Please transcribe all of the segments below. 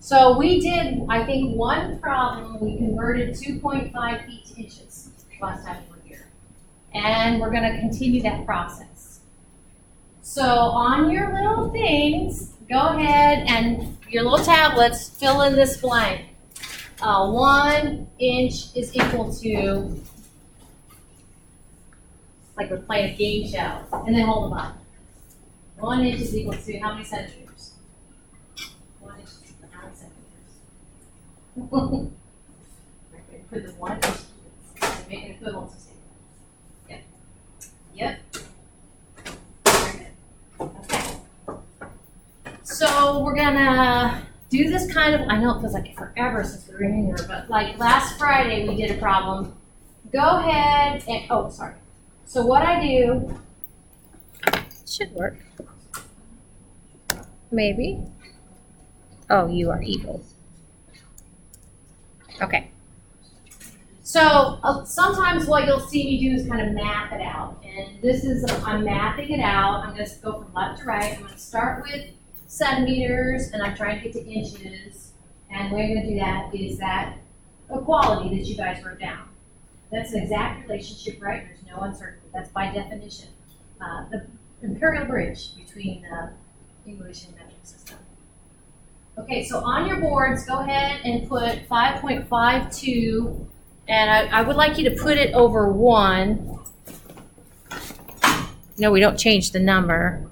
So we did, I think, one problem. We converted 2.5 feet to inches last time we were here. And we're going to continue that process. So on your little things, go ahead and your little tablets, fill in this blank. 1 inch is equal to, like we're playing a game show, and then hold them up. 1 inch is equal to how many centimeters? 1 inch is equal to how many centimeters? Put the 1 inch to make an equivalency statement. Yep. Very good. Okay. So we're gonna do this kind of, I know it feels like forever since we were in here, but like last Friday we did a problem. Go ahead and, oh, sorry. So what I do, should work. Maybe. Oh, you are evil. Okay. So sometimes what you'll see me do is kind of map it out. And this is, I'm mapping it out. I'm going to go from left to right. I'm going to start with centimeters, and I'm trying to get to inches. And the way I'm going to do that is that equality that you guys wrote down. That's an exact relationship, right? There's no uncertainty. That's by definition. The imperial bridge between English and metric system. Okay, so on your boards, go ahead and put 5.52, and I would like you to put it over 1. No, we don't change the number.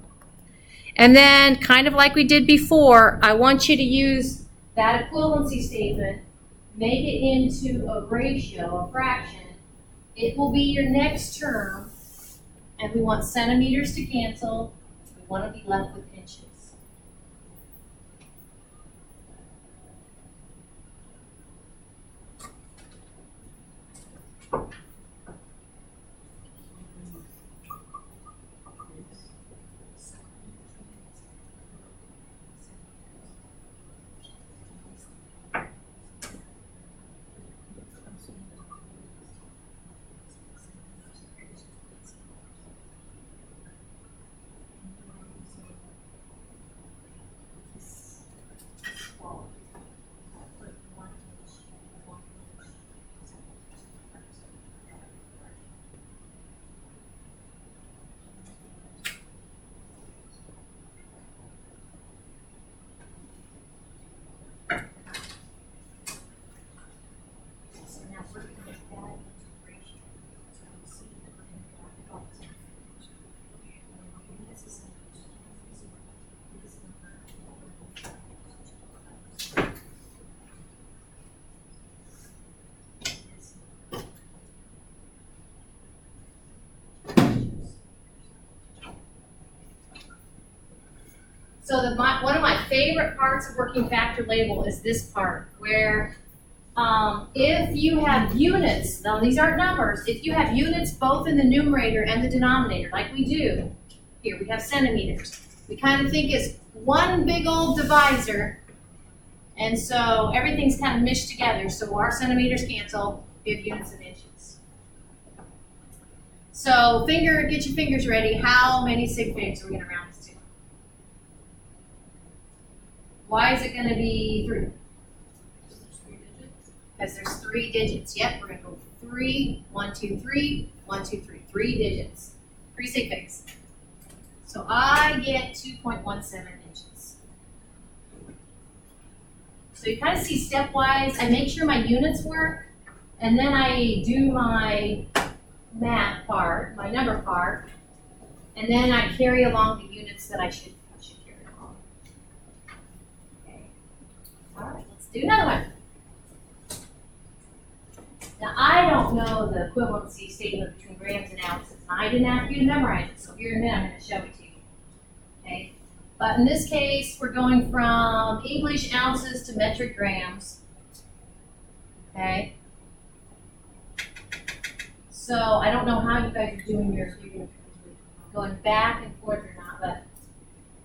And then, kind of like we did before, I want you to use that equivalency statement, make it into a ratio, a fraction. It will be your next term, and we want centimeters to cancel. We want to be left with inches. So one of my favorite parts of working factor label is this part where if you have units, now these aren't numbers, if you have units both in the numerator and the denominator, like we do, here we have centimeters. We kind of think it's one big old divisor, and so everything's kind of meshed together, so our centimeters cancel, we have units and inches. So get your fingers ready. How many sig figs are we going to round this to? Why is it going to be 3? Because there's 3 digits. Yep, we're going to go 3, 1, 2, 3, 1, 2, 3. 3 digits. 3 sig figs. So I get 2.17 inches. So you kind of see stepwise. I make sure my units work, and then I do my math part, my number part, and then I carry along the units that I should carry along. Okay. All right, let's do another one. Now, I don't know the equivalency statement between grams and ounces, and I didn't ask you to memorize it, so here in a minute I'm going to show it to you. Okay? But in this case, we're going from English ounces to metric grams. Okay? So I don't know how you guys are doing yours, if you're going back and forth or not, but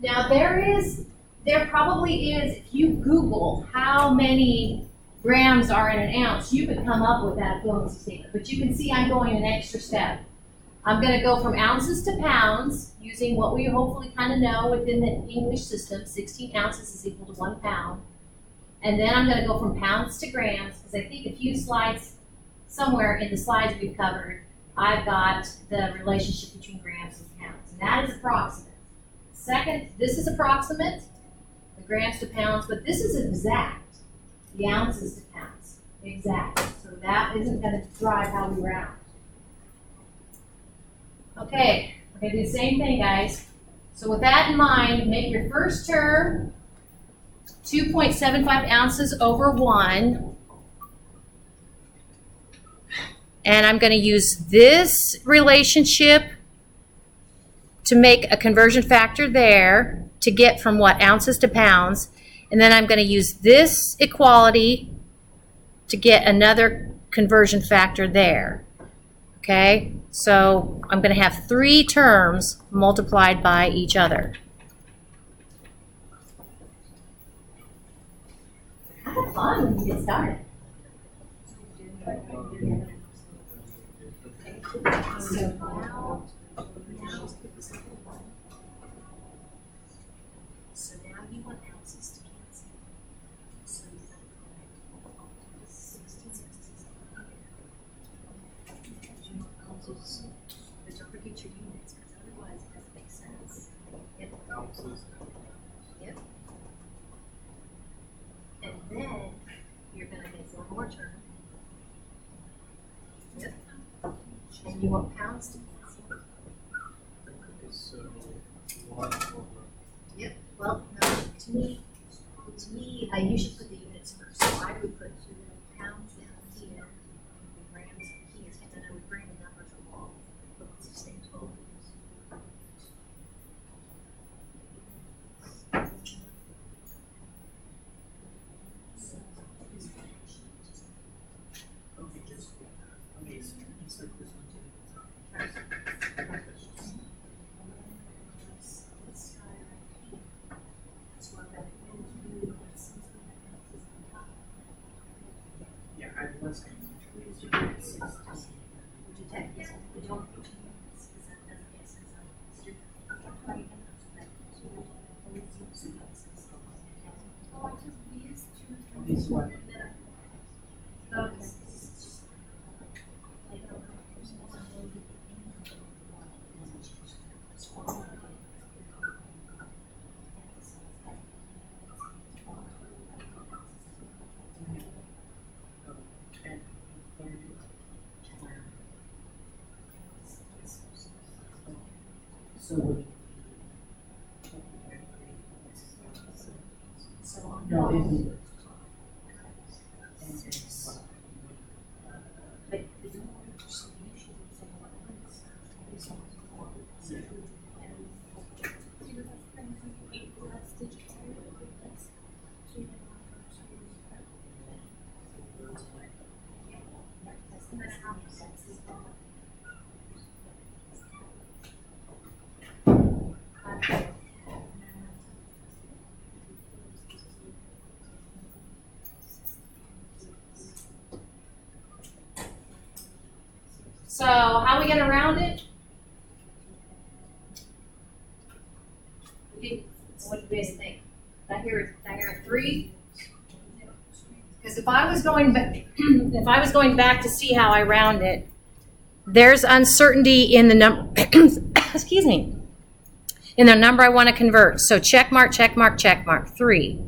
now there probably is, if you Google how many grams are in an ounce, you could come up with that equivalency statement. But you can see I'm going an extra step. I'm going to go from ounces to pounds, using what we hopefully kind of know within the English system. 16 ounces is equal to 1 pound. And then I'm gonna go from pounds to grams, because I think a few slides, somewhere in the slides we've covered, I've got the relationship between grams and pounds, and that is approximate. Second, this is approximate, the grams to pounds, but this is exact, the ounces to pounds, exact. So that isn't gonna drive how we round. Okay, we're gonna do the same thing, guys. So with that in mind, make your first term 2.75 ounces over 1. And I'm going to use this relationship to make a conversion factor there to get from what, ounces to pounds. And then I'm going to use this equality to get another conversion factor there. Okay, so I'm going to have 3 terms multiplied by each other. Have fun when you get started. So now you want ounces to cancel. So you got 66. Ounces. But don't forget your units, because otherwise it doesn't make sense. Yep. Ounces. Yep. And then you're going to make one more term. Yep. And you want pounds to cancel. So 1 over. Yep. Well, no, to me, you should put the units first. So I would put pounds down here, and grams here, and then I would bring the numbers along. But it's the same total. Yeah, I was going to Would you take this? Would you want to put your units? Because that doesn't make sense. This one. Okay. So no, it So how are we going to round it? What do you guys think? Did I hear 3? Because if I was going back to see how I round it, there's uncertainty in the number. Excuse me. In the number I want to convert. So check mark, check mark, check mark. 3.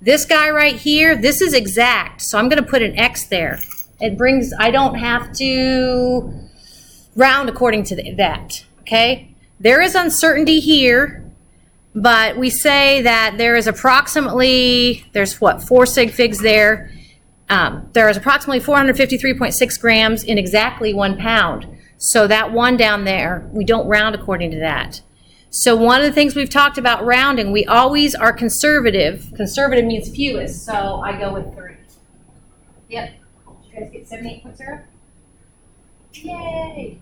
This guy right here, this is exact. So I'm going to put an X there. It brings, I don't have to round according to that, okay? There is uncertainty here, but we say that there is approximately, there's what, 4 sig figs there. There is approximately 453.6 grams in exactly 1 pound. So that 1 down there, we don't round according to that. So one of the things we've talked about rounding, we always are conservative. Conservative means fewest, so I go with 3. Yep. You guys get 78.0? Yay!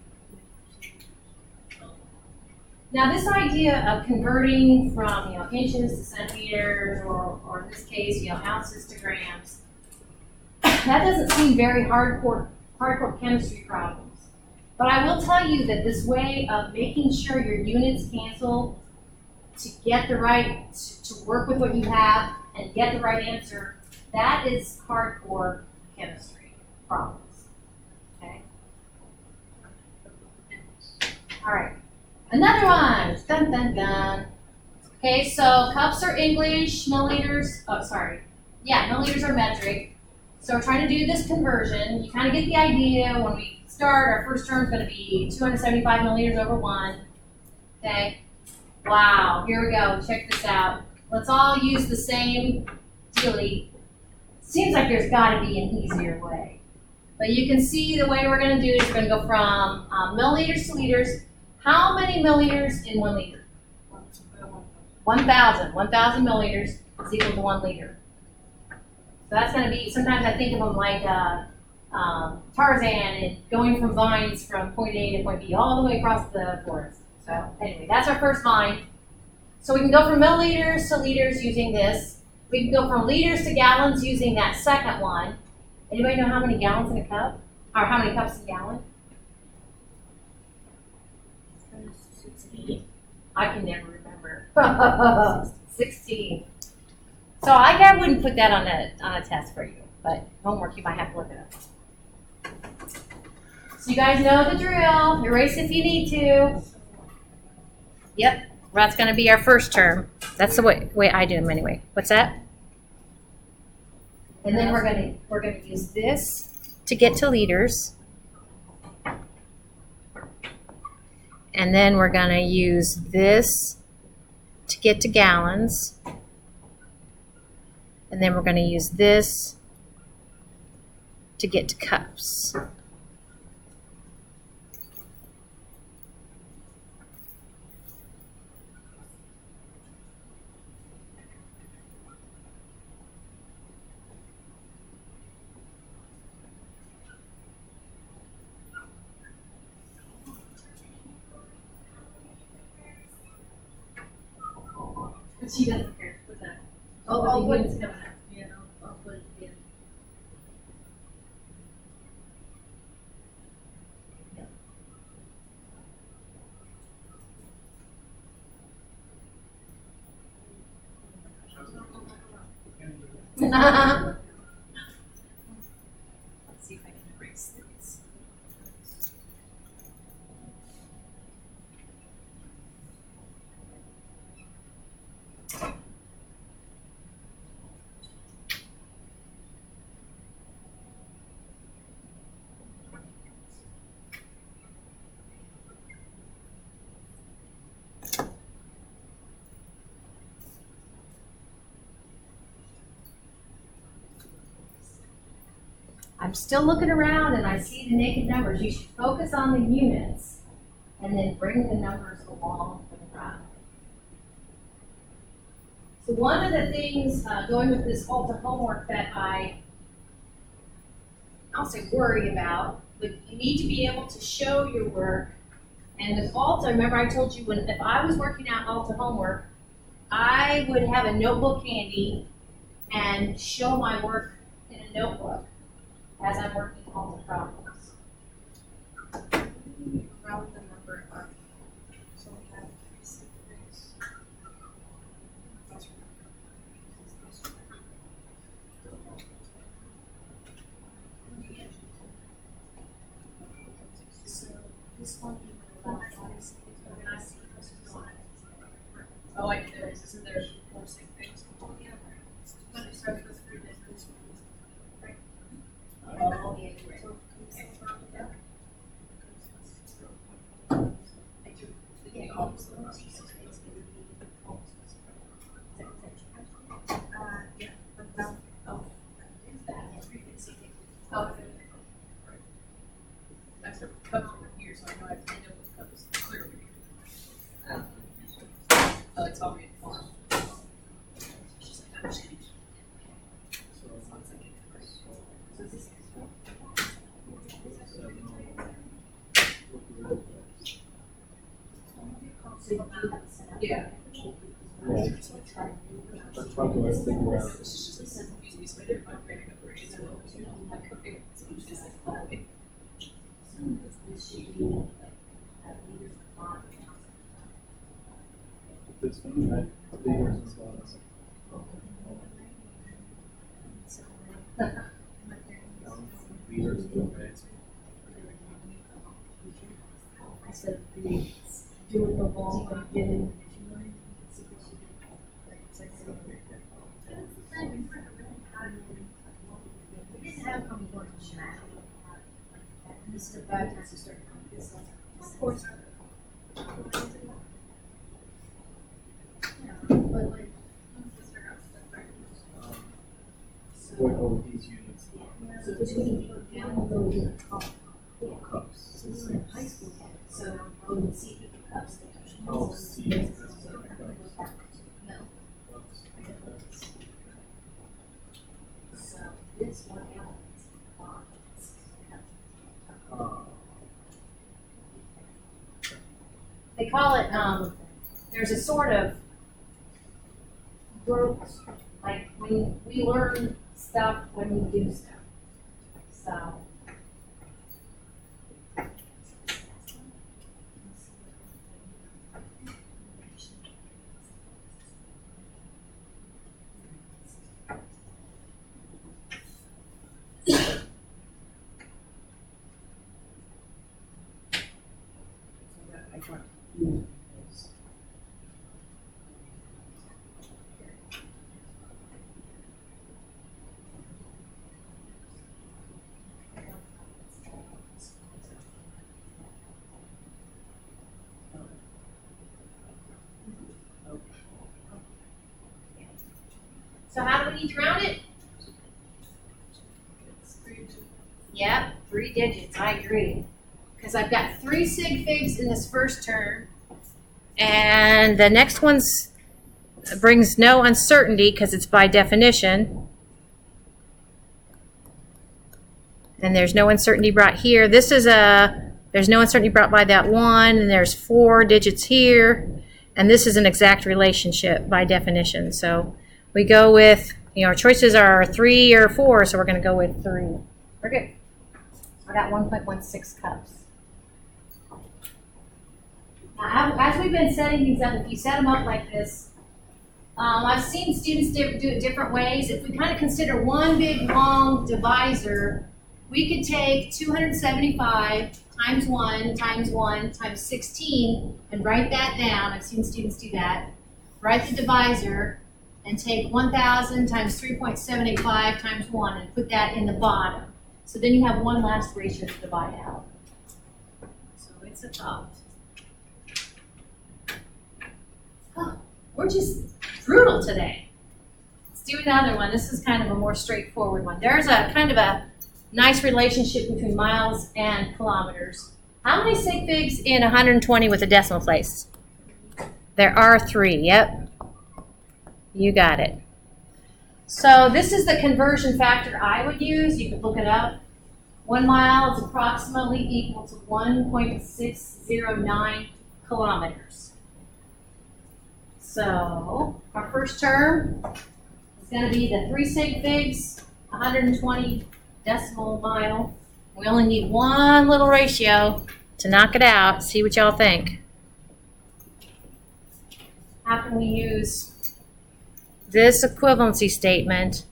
Now this idea of converting from inches to centimeters, or in this case ounces to grams, that doesn't seem very hardcore chemistry problems. But I will tell you that this way of making sure your units cancel to get the right to work with what you have and get the right answer That is hardcore chemistry problems. Okay. All right. Another one. Dun dun dun. Okay, so cups are English, milliliters. Oh, sorry. Yeah, milliliters are metric. So we're trying to do this conversion. You kind of get the idea when we start. Our first term is going to be 275 milliliters over 1. Okay. Wow. Here we go. Check this out. Let's all use the same dealie. Seems like there's got to be an easier way. But you can see the way we're going to do it is we're going to go from milliliters to liters. How many milliliters in 1 liter? 1,000. 1,000 milliliters is equal to 1 liter. So that's going to be, sometimes I think of them like Tarzan and going from vines from point A to point B all the way across the forest. So anyway, that's our first vine. So we can go from milliliters to liters using this. We can go from liters to gallons using that second one. Anybody know how many gallons in a cup? Or how many cups in a gallon? 16. I can never remember. 16. So I wouldn't put that on a test for you, but homework you might have to look it up. So you guys know the drill. Erase if you need to. Yep, that's going to be our first term. That's the way I do them anyway. What's that? And then we're gonna use this to get to liters. And then we're gonna use this to get to gallons. And then we're gonna use this to get to cups. She doesn't care. What's that? I'll put it in. Yeah, I'll put it in. Let's see if I can erase this. I'm still looking around and I see the naked numbers. You should focus on the units and then bring the numbers along for the ride. So one of the things going with this Alta homework that I'll say worry about, but you need to be able to show your work. And with Alta, remember I told you if I was working out Alta homework, I would have a notebook handy and show my work in a notebook as I'm working all the problems. Round the number up. So we have 3 That's So this one oh, like there is, isn't there forcing things? Yeah. But it starts with 3 different right? Oh, yeah. That's the cups over here, so I know I have to end up with cups clear over here. Oh, it's already formed. She's like, I'm changed. Yeah. That's probably what I think around. She's just confused me, so I didn't mind bringing up her answer. Like, okay, so she's like, oh, wait. This one, right? Liters and gallons. Instead of doing the long one, getting. We didn't have come lunch. This is the bad time to start. Of course. But like. What all these units So which we put down those in the cup. cups. So this is in high school, so I would see the cups there. Oh, see. No. So this one they call it, there's a sort of growth, like when we learn stuff when we do stuff. So. So how do we need to round it? Yep, 3 digits, I agree. Because I've got 3 sig figs in this first term, and the next one's brings no uncertainty because it's by definition. And there's no uncertainty brought here. This is there's no uncertainty brought by that one, and there's 4 digits here, and this is an exact relationship by definition. So we go with, our choices are 3 or 4, so we're going to go with 3. We're good. I got 1.16 cups. Now, as we've been setting these up, if you set them up like this, I've seen students do it different ways. If we kind of consider one big long divisor, we could take 275 times 1 times 1 times 16 and write that down. I've seen students do that. Write the divisor and take 1,000 times 3.785 times 1 and put that in the bottom. So then you have one last ratio to divide out. So it's a thought. Oh, we're just brutal today. Let's do another one. This is kind of a more straightforward one. There's a kind of a nice relationship between miles and kilometers. How many sig figs in 120 with a decimal place? There are 3, yep. You got it. So this is the conversion factor I would use. You could look it up. 1 mile is approximately equal to 1.609 kilometers. So our first term is going to be the 3 sig figs, 120 decimal mile. We only need one little ratio to knock it out. See what y'all think. How can we use this equivalency statement,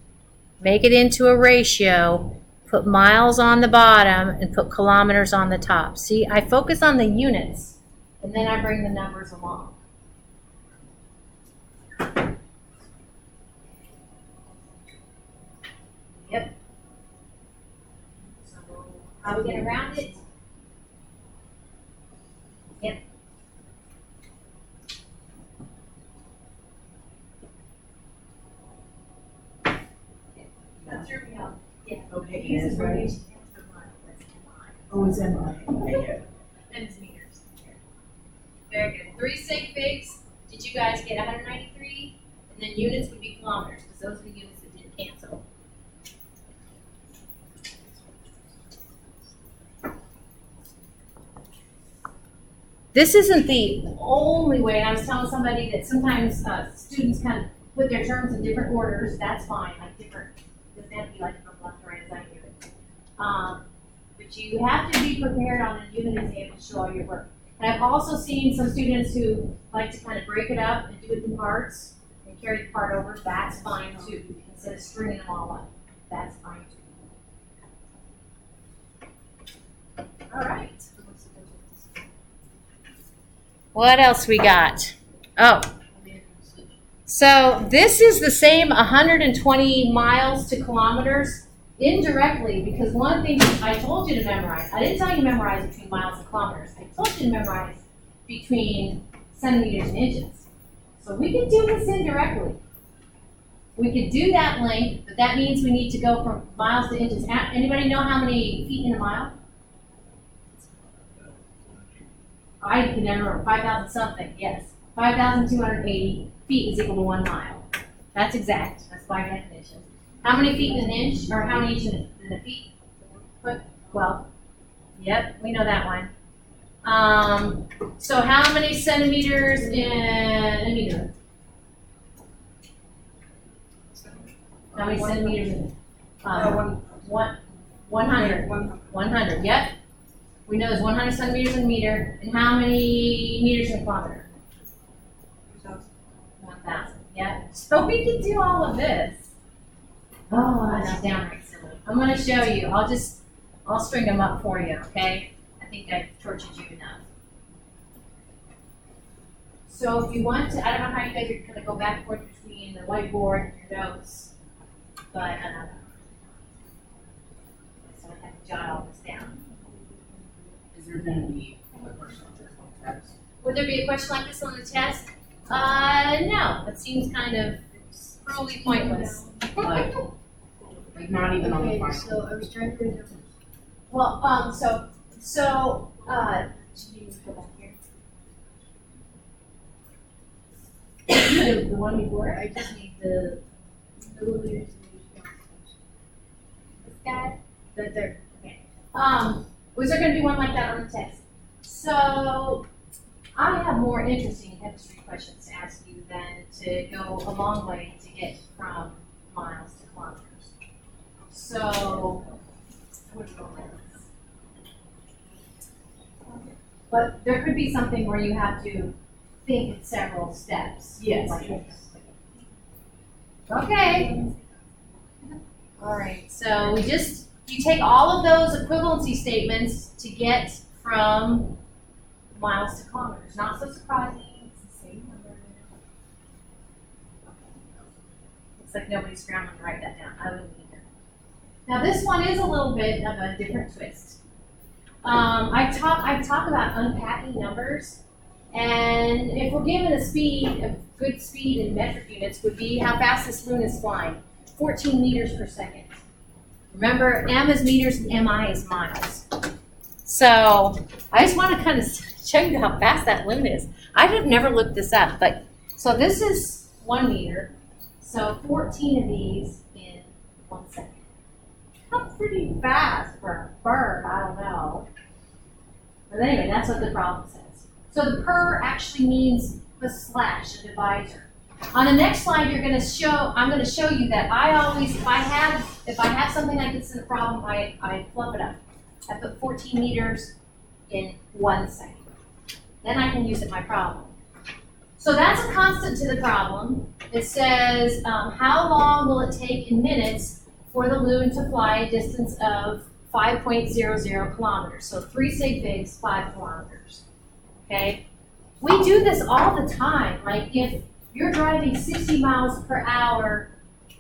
make it into a ratio, put miles on the bottom, and put kilometers on the top? See, I focus on the units, and then I bring the numbers along. Yep. So how are we going to round it? Yep. That threw me off. Yeah. Okay, Use that's the right. variation for mile. Oh, it's in my, okay. And it's meters. Very good. 3 sig figs. Did you guys get 193? And then units would be kilometers, because those are the units that didn't cancel. This isn't the only way. I was telling somebody that sometimes students kind of put their terms in different orders. That's fine, like different. It doesn't have to be like from left to right as I do it. But you have to be prepared on the unit exam to show all your work. And I've also seen some students who like to kind of break it up and do it in parts and carry the part over. That's fine too, instead of stringing them all up. That's fine too. What else we got? Oh, so this is the same 120 miles to kilometers indirectly, because one thing I told you to memorize, I didn't tell you to memorize between miles and kilometers. I told you to memorize between centimeters and inches. So we could do this indirectly. We could do that length, but that means we need to go from miles to inches. Anybody know how many feet in a mile? I can never remember, 5,000 something, yes. 5,280 feet is equal to 1 mile. That's exact, that's by definition. How many feet in an inch, or how many inches in a feet? Foot? 12. Yep, we know that one. So how many centimeters in a meter? How many centimeters in 100. 100, yep. We know there's 100 centimeters in a meter, and how many meters in a kilometer? 1,000, yep. So we can do all of this. Oh, that's downright silly. I'm going to show you. I'll string them up for you, okay? I think I've tortured you enough. So if you want to, I don't know how you guys are going to go back and forth between the whiteboard and your notes, but so I have to jot all this down. Is there gonna be a question on this one test? Would there be a question like this on the test? No. It seems kind of cruelly pointless. Like not even on the final. So I was trying to read them. Well, go back here. The one before? I just need the milliliters and This guy? that there. Was there gonna be one like that on the test? So, I have more interesting chemistry questions to ask you than to go a long way to get from miles to kilometers. So, where to go with this? But there could be something where you have to think in several steps. Yes, Like yes. this. Okay. All right, so you take all of those equivalency statements to get from miles to kilometers. Not so surprising, it's the same number. Looks like nobody's scrambling to write that down. I wouldn't either. Now this one is a little bit of a different twist. I talk about unpacking numbers, and if we're given a good speed in metric units would be how fast this balloon is flying, 14 meters per second. Remember, M is meters and MI is miles. So I just want to kind of show you how fast that balloon is. I have never looked this up, but so this is 1 meter. So 14 of these in 1 second. That's pretty fast for a bird, I don't know. But anyway, that's what the problem says. So the per actually means the slash, a divisor. On the next slide, I'm going to show you that I always, if I have something like this in a problem, I fluff it up. I put 14 meters in 1 second. Then I can use it in my problem. So that's a constant to the problem. It says, how long will it take in minutes for the balloon to fly a distance of 5.00 kilometers? So 3 sig figs, 5 kilometers. Okay? We do this all the time. Like if you're driving 60 miles per hour,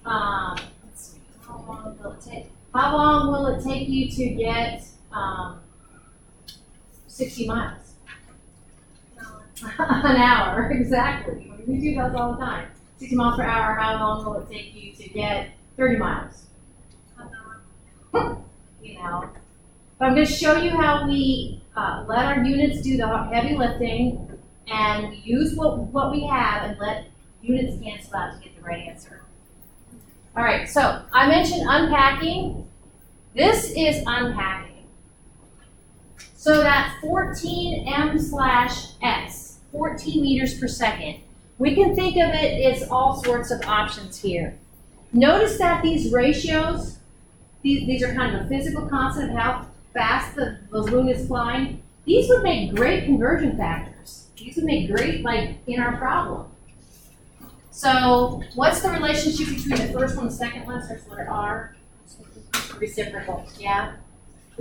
let's see, how long will it take? How long will it take you to get 60 miles? An hour, exactly. We do those all the time. 60 miles per hour, how long will it take you to get 30 miles? You know. But I'm going to show you how we let our units do the heavy lifting, and we use what we have and let units cancel out to get the right answer. All right, so I mentioned unpacking. This is unpacking. So that 14 m/s, 14 meters per second, we can think of it as all sorts of options here. Notice that these ratios, these are kind of a physical constant of how fast the balloon is flying. These would make great conversion factors. These would make great, like, in our problem. So what's the relationship between the first one and the second one? Starts with letter R. Reciprocal, yeah?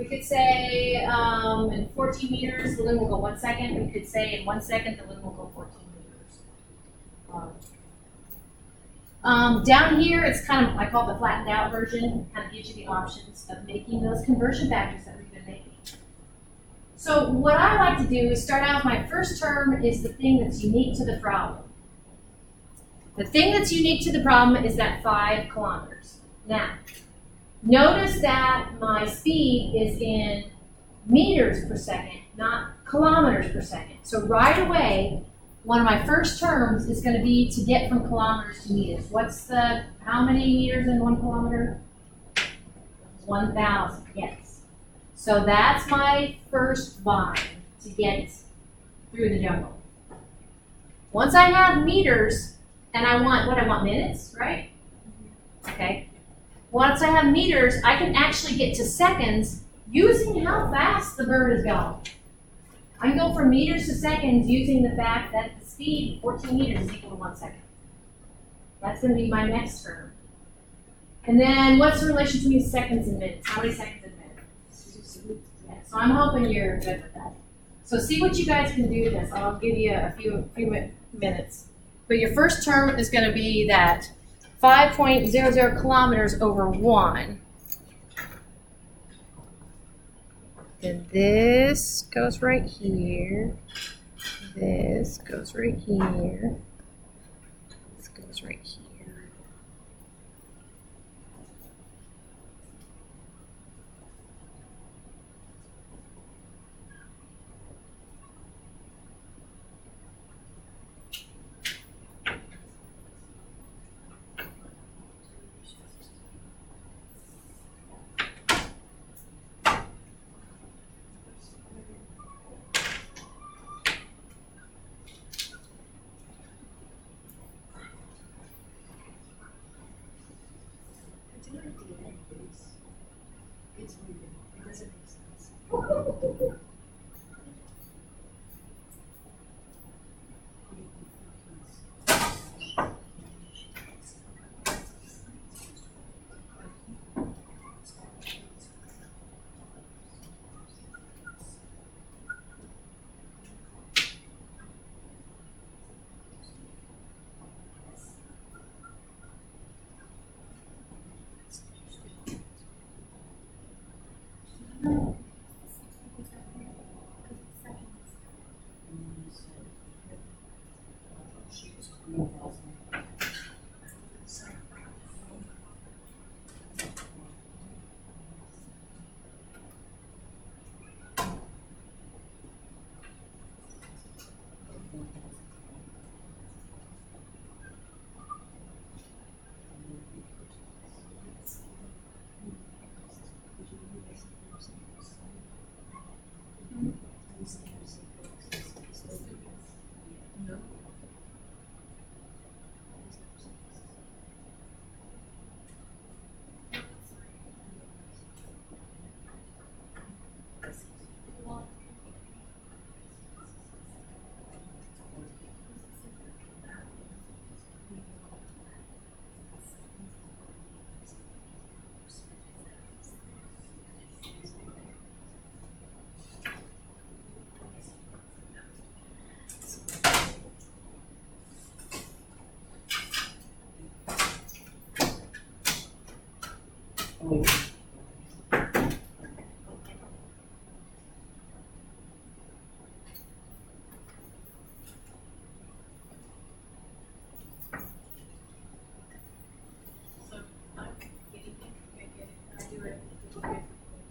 We could say in 14 meters, the loom will go 1 second. We could say in 1 second, the loom will go 14 meters. Down here, it's kind of, I call it the flattened out version, kind of gives you the options of making those conversion factors that we've been making. So what I like to do is start out with my first term is the thing that's unique to the problem. The thing that's unique to the problem is that 5 kilometers. Now, notice that my speed is in meters per second, not kilometers per second. So right away, one of my first terms is going to be to get from kilometers to meters. How many meters in 1 kilometer? 1,000, yes. So that's my first line to get through the jungle. Once I have meters, and I want minutes, right? Okay. Once I have meters, I can actually get to seconds using how fast the bird is going. I can go from meters to seconds using the fact that the speed, 14 meters, is equal to 1 second. That's going to be my next term. And then what's the relation between seconds and minutes? How many seconds and minutes? Yeah, so I'm hoping you're good with that. So see what you guys can do with this. I'll give you a few minutes. But your first term is going to be that 5.00 kilometers over 1. And this goes right here. This goes right here. This goes right here. It's weird.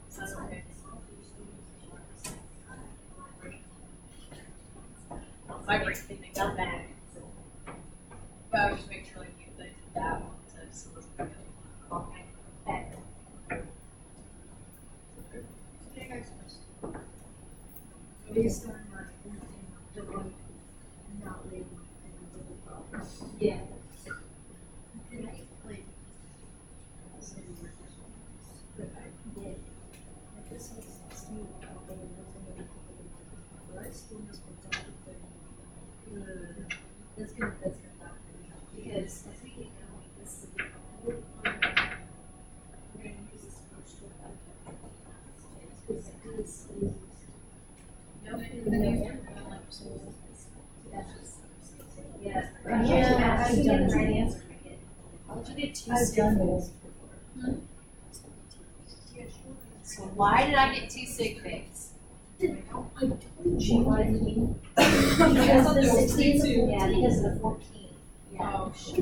It doesn't make sense. My brain thinking got back. But I was just making sure like you did that one to so it wasn't good. Okay. Okay. I've done this. So why did I get 2 sig figs? She wanted me. Because of the 16th? Yeah, because of the 14th. Yeah. Oh, shoot.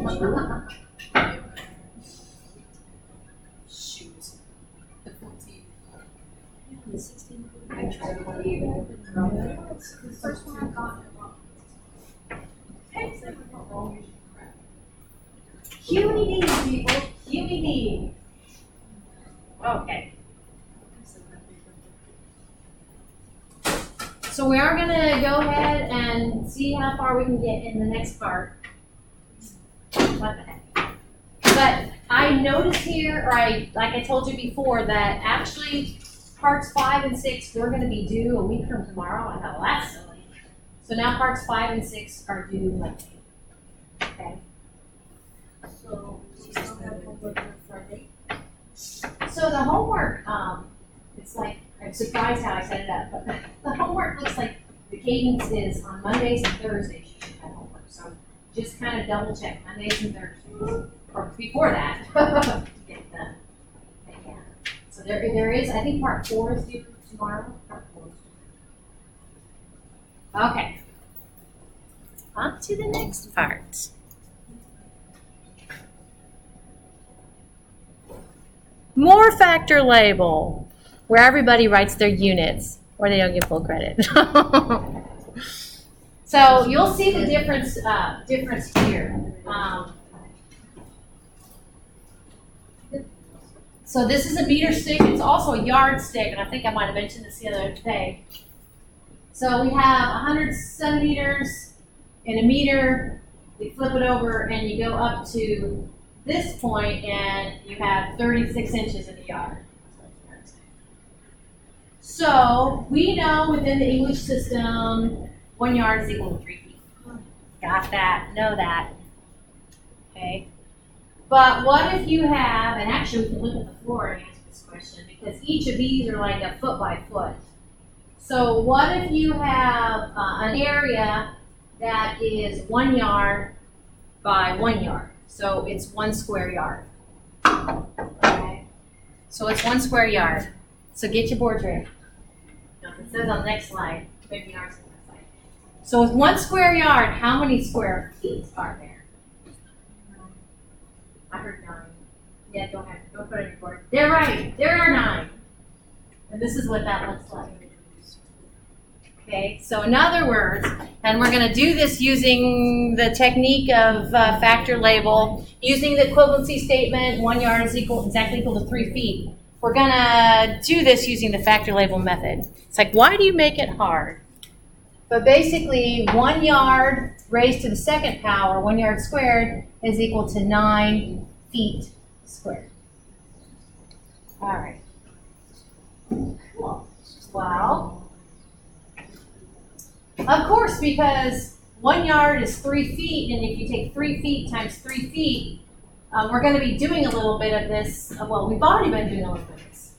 Shoot. The 14th. The 16th. I tried to tell you. The first one I got. QED, people. QED. Okay. So we are gonna go ahead and see how far we can get in the next part. What the heck? But I noticed here, or like I told you before, that actually parts 5 and 6 we're gonna be due a week from tomorrow. I know that's silly. So now parts 5 and 6 are due Monday. Okay. So, we still have homework on Friday. So the homework, it's like, I'm surprised how I set it up, but the homework looks like the cadence is on Mondays and Thursdays you should have homework. So just kind of double check Mondays and Thursdays, or before that, to get done. Yeah. So there is, I think part 4 is due tomorrow. Part 4 is due. Okay. On to the next part. More factor label, where everybody writes their units, or they don't get full credit. So you'll see the difference here. So this is a meter stick. It's also a yard stick, and I think I might have mentioned this the other day. So we have 100 centimeters in a meter. We flip it over, and you go up to this point, and you have 36 inches in a yard. So we know within the English system, 1 yard is equal to 3 feet. Got that? Know that. Okay. But what if you have, and actually we can look at the floor and answer this question, because each of these are like a foot by foot. So what if you have an area that is 1 yard by 1 yard? So it's 1 square yard. Okay. So it's 1 square yard. So get your board ready. No, it says on the next slide. Maybe ours is on that slide. So with 1 square yard, how many square feet are there? I heard 9. Yeah, don't put it on your board. They're right. There are 9. And this is what that looks like. Okay, so in other words, and we're going to do this using the technique of factor label, using the equivalency statement, 1 yard is exactly equal to 3 feet. We're going to do this using the factor label method. It's like, why do you make it hard? But basically, 1 yard raised to the second power, 1 yard squared, is equal to 9 feet squared. All right. Cool. Well, of course, because 1 yard is 3 feet, and if you take 3 feet times 3 feet, we're going to be doing a little bit of this. Well, we've already been doing a little bit of this.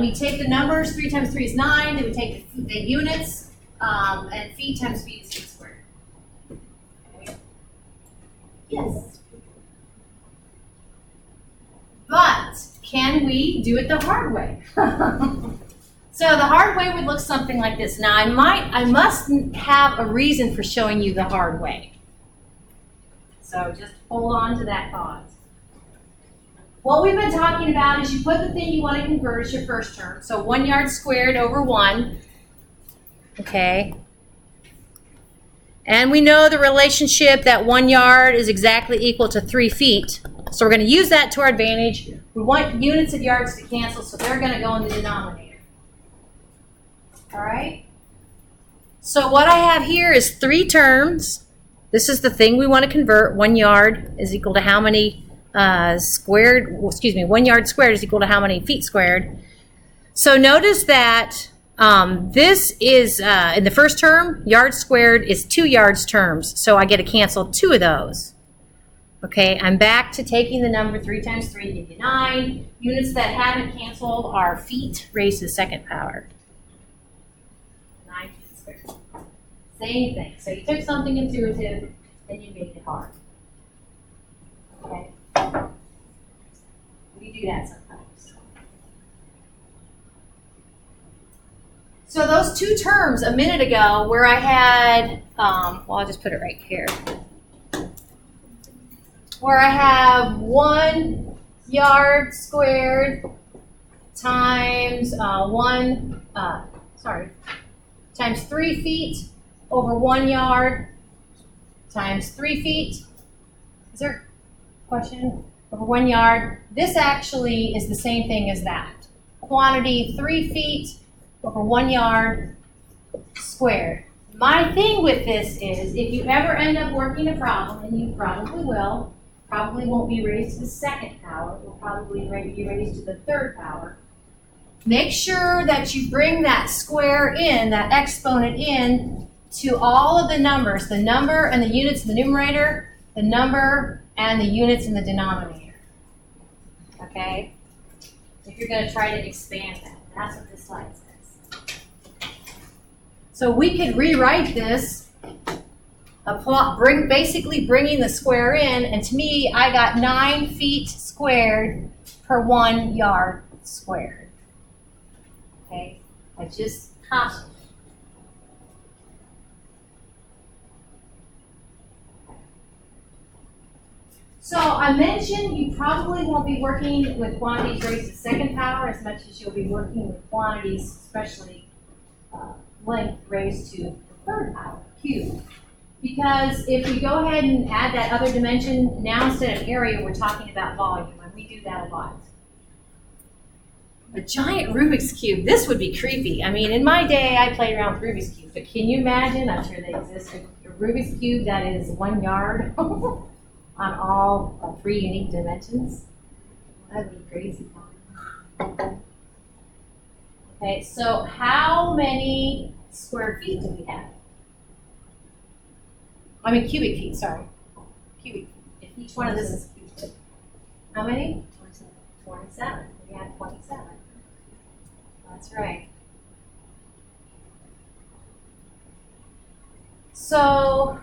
We take the numbers, 3 times 3 is 9, then we take the units, and feet times feet is feet squared. Okay. Yes. But can we do it the hard way? So the hard way would look something like this. Now I must have a reason for showing you the hard way. So just hold on to that thought. What we've been talking about is you put the thing you want to convert as your first term. So 1 yard squared over 1. Okay. And we know the relationship that 1 yard is exactly equal to 3 feet. So we're going to use that to our advantage. We want units of yards to cancel, so they're going to go in the denominator. All right? So what I have here is 3 terms. This is the thing we want to convert. 1 yard is equal to how many 1 yard squared is equal to how many feet squared. So notice that this is, in the first term, yard squared is 2 yards terms. So I get to cancel 2 of those. Okay, I'm back to taking the number 3 times 3 give you 9. Units that haven't canceled are feet raised to the second power. 9 feet squared. Same thing. So you took something intuitive and you made it hard. Okay. do that sometimes. So those two terms a minute ago where I had, well, I'll just put it right here. Where I have 1 yard squared times times 3 feet over 1 yard times 3 feet. Is there a question? Over 1 yard. This actually is the same thing as that. Quantity 3 feet over 1 yard squared. My thing with this is if you ever end up working a problem, and you probably will, probably won't be raised to the second power, will probably be raised to the third power. Make sure that you bring that square in, that exponent in, to all of the numbers, the number and the units in the numerator, the number and the units in the denominator. Okay? If you're going to try to expand that, that's what this slide says. So we could rewrite this, basically bringing the square in, and to me, I got 9 feet squared per 1 yard squared. Okay, I just copied. So I mentioned you probably won't be working with quantities raised to second power as much as you'll be working with quantities, especially length raised to the third power, cube. Because if we go ahead and add that other dimension, now instead of area, we're talking about volume, and we do that a lot. A giant Rubik's Cube, this would be creepy. I mean, in my day, I played around with Rubik's Cube, but can you imagine, I'm sure they exist, a Rubik's Cube that is 1 yard on all 3 unique dimensions? That would be crazy. Okay, so how many square feet do we have? I mean cubic feet, sorry. Cubic feet. If each one of this is cubic. How many? 27. We have 27. That's right. So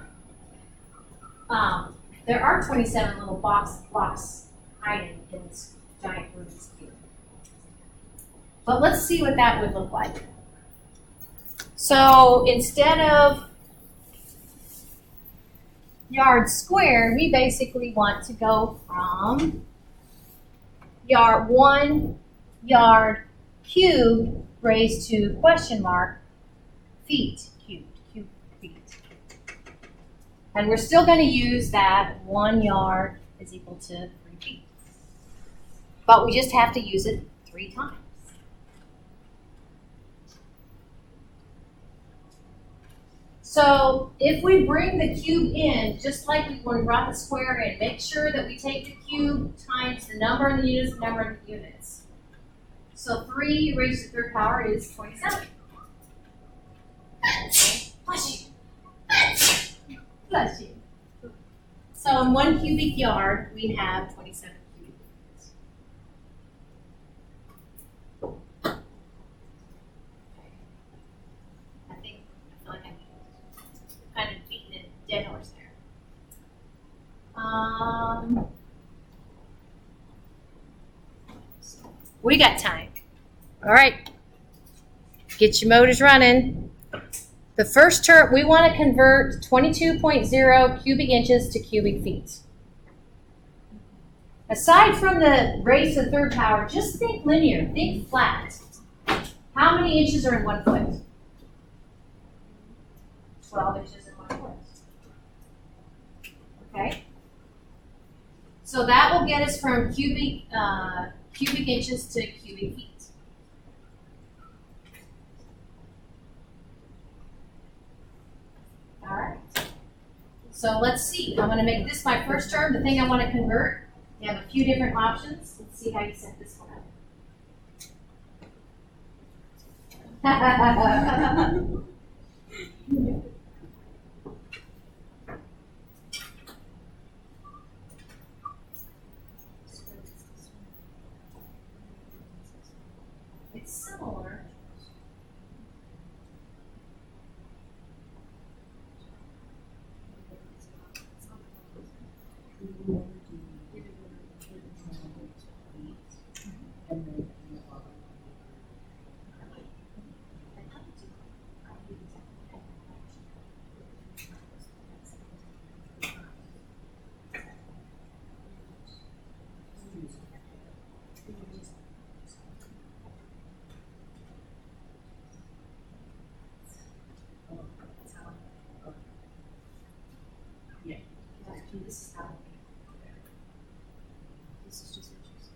there are 27 little blocks hiding in this giant Rubik's Cube. But let's see what that would look like. So instead of yards squared, we basically want to go from 1 yard cubed raised to question mark feet cubed, feet. And we're still going to use that 1 yard is equal to 3 feet. But we just have to use it 3 times. So if we bring the cube in, just like when we brought the square in, make sure that we take the cube times the number in the units, the number in the units. So 3 raised to the 3rd power is 27. Bless you. Bless you. So in 1 cubic yard, we have 27 cubic meters. I feel like I'm kind of beating a dead horse there. We got time. All right. Get your motors running. The first term, we want to convert 22.0 cubic inches to cubic feet. Aside from the raised to the 3rd power, just think linear, think flat. How many inches are in 1 foot? 12 inches in 1 foot. Okay? So that will get us from cubic inches to cubic feet. All right. So let's see. I'm going to make this my first term, the thing I want to convert. You have a few different options. Let's see how you set this one up. It's similar. Yeah. This is how. This is just inches.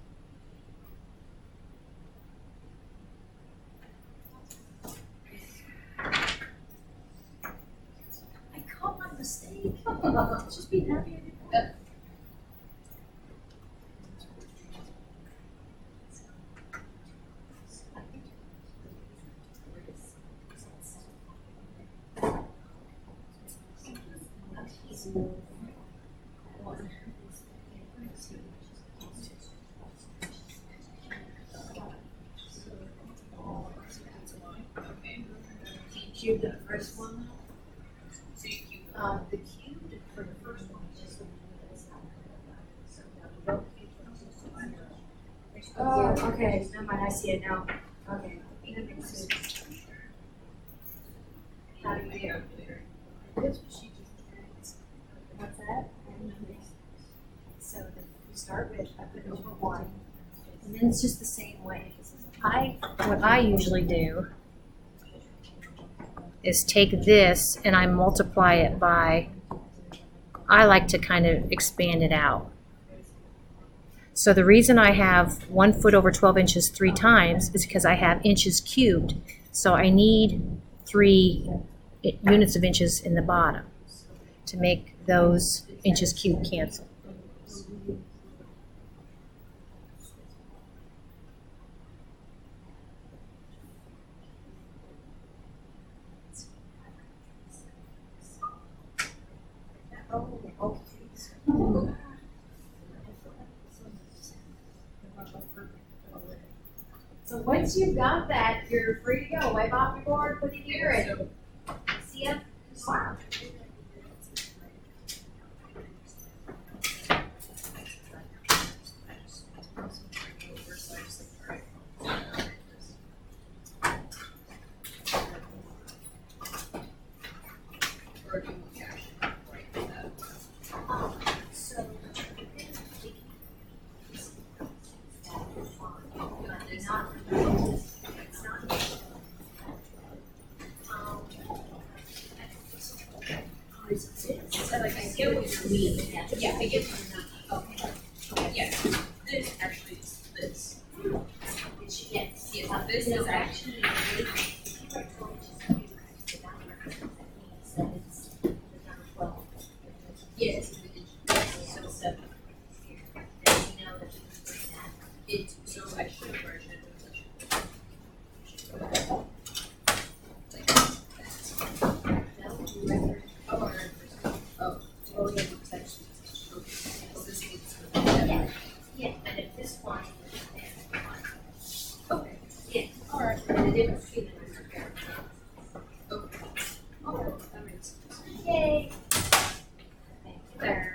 I caught my mistake. Just be happy I did that. Okay. Cube the first one. So you keep The cube for the first one is just the one that's not. Oh, okay, never mind, I see it now. Okay. That makes sense. How do you do? That's what she just What's that? So then you start with, I put over one, and then it's just the same way. What I usually do is take this and I multiply it by, I like to kind of expand it out. So the reason I have 1 foot over 12 inches 3 times is because I have inches cubed. So I need 3 units of inches in the bottom to make those inches cubed cancel. So once you've got that, you're free to go. Wipe off your board, put it here, and see ya tomorrow. I get what you mean. Yeah, I get what you're not. Okay. Yeah. This actually is this. Yes. Yeah, this is actually. Yes. So 7. It's so I should where I should. Oh, yeah, because actually. This is. Yeah, and if this one is there, Okay. yeah, All right. and the difference between them is there. Okay. Oh, that makes sense. Yay. Thank you there.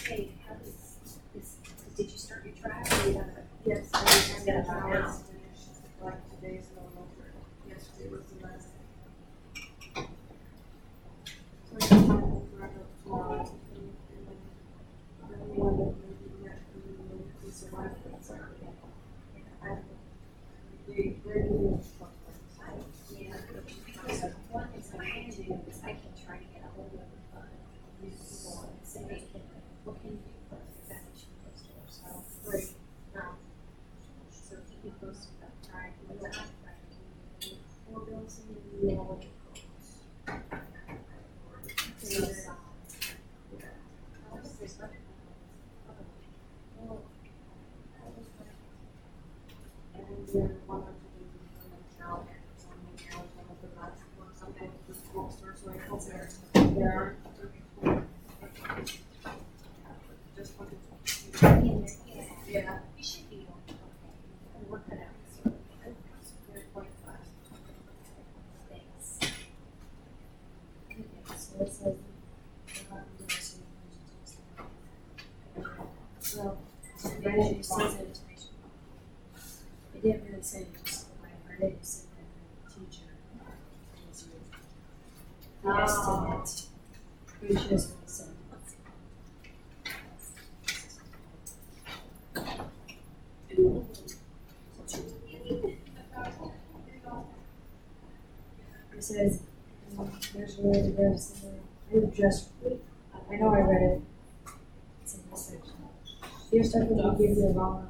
Hey, how did you start your trial? Yes, I It's did. gonna come Now out. it's finished, like today's no longer. Yesterday was the last day. So I just want to wrap up tomorrow. And then the one that maybe next week is the one that's already. They're doing stuff like that. Yeah. One is I can do is I can try to get a hold of these people and say, hey, what can you do for us? Is that what she goes to herself? Right. So keep me posted about trying, but we're not trying. Well, they'll see And you. then we'll get So, close. and then one or two days before my child, so I'm gonna tell them of the last one, sometimes the school starts right out there. There are. Just wanted to. Yeah. You should be okay. And work it out. So they're quite fast. Thanks. Okay, so it says, So, It didn't say that information. It didn't really say it, just when I read it, it said that the teacher was your estimate, which is what it said. It says, there's really the rest of you just, I know I read it. It's in this section. Here's something to give you a wrong.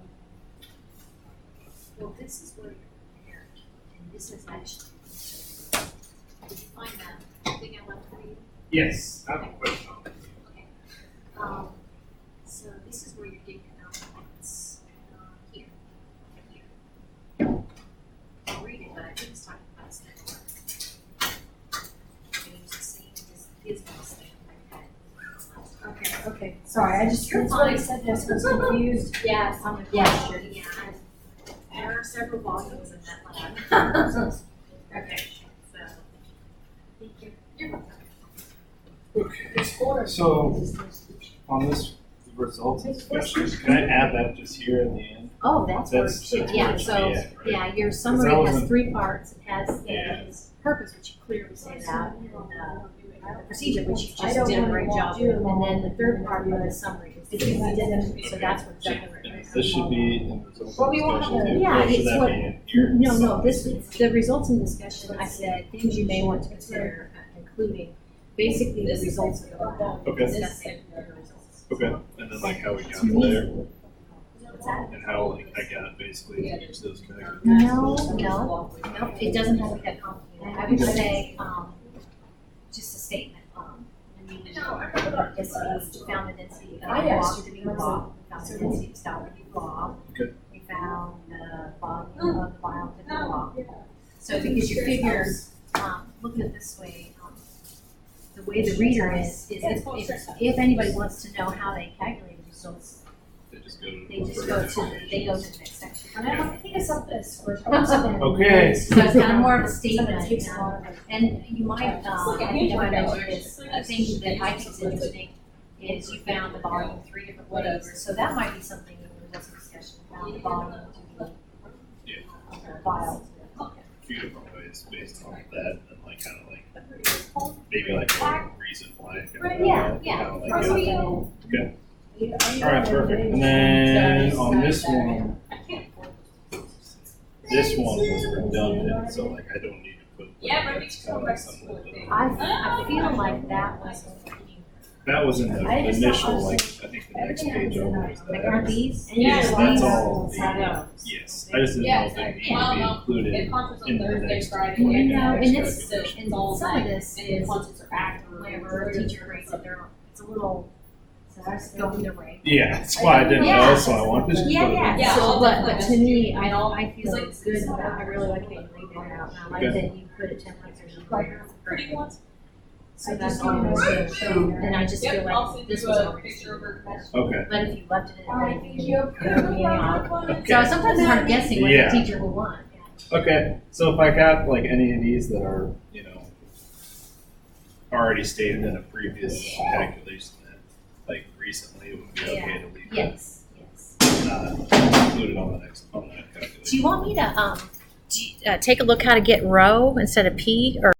Well, this is where you're prepared, and this is actually. Did you find that thing I left for you? Yes, I have a question on that. Okay. So this is where you're getting your points. Here. I'll read it, but I think it's talking about this next one. And you just see, this is my statement like that. Okay, sorry, I just, You're that's what I fine. said, that's what's confused Yeah, on the yeah, question. yeah. There are several volumes in that lab. Okay, so. Thank you. You're welcome. Okay, so on this results discussion, can I add that just here at the end? Oh, that's That's worksheet, yeah, where it should so, be at, right? yeah, your that summary has wasn't- 3 parts, it has Yeah. its purpose, which you clearly say that, and the procedure, which you I just don't did a wanna great job do with, them and all. then the 3rd part of the summary is because we did them, so that's what exactly right. And this should be in results Well, we want discussion to- too, yeah, or should it's that what- be in here? No, this, the results in discussion, I said, things you may want to consider, including basically the results of the lab. Okay. Discussing the results. Okay, and then like how we got To me- there, What's that? and how like I got basically to each of those categories. No, it doesn't have to be that complicated. I would say, just a statement, yes, we found the density of block to be block, we found the density of style to be block. Okay. We found the volume of the vial to be block. So because your figures, look at it this way, the way the reader is if anybody wants to know how they calculate the results, They just go to. they just go to, they go to the next section. And I think it's something, it's Okay. So it's kind of more of a statement, you know. And you might, I think I mentioned this, a thing that I think is interesting is you found the volume 3 different ways. So that might be something in the results of discussion, found the volume to be vial. Few different ways based on that, and like kind of like maybe like a reason why. Yeah, Kinda like, yeah. Okay. All right, perfect. And then on this one was redundant, so like I don't need to put. Yeah, but it's kind of like something that. I feel like that was, That was in the initial, like, I think the next page over was like, aren't that. these? Yes, that's all the, Yeah. yes, I just didn't know if it needed to be included If concerts on in the Thursday, next. Friday, in the No, next and it's, calculation. and some of this and then is concerts are after. whenever a teacher rates it, it's a little, go either way. Yeah, that's why I didn't Yeah. know, so I wanted to. Yeah, put it in. Yeah, so, I'll but definitely to me, message you. I feel like it's good, I really like that you leave that out, and I like Okay. that you put it 10 points or Pretty ones. So that's all I'm saying, and I just feel Yep, I'll like send this you was a already. picture of her. Okay, But if you left it in, I think you okay. So sometimes it's hard guessing what the Yeah. teacher will want. Okay, so if I got like any of these that are, you know, already stated in a previous calculation that, like recently, it would be okay to leave that, Yes, yes. included on the next, on that calculation. Do you want me to, take a look how to get row instead of P, or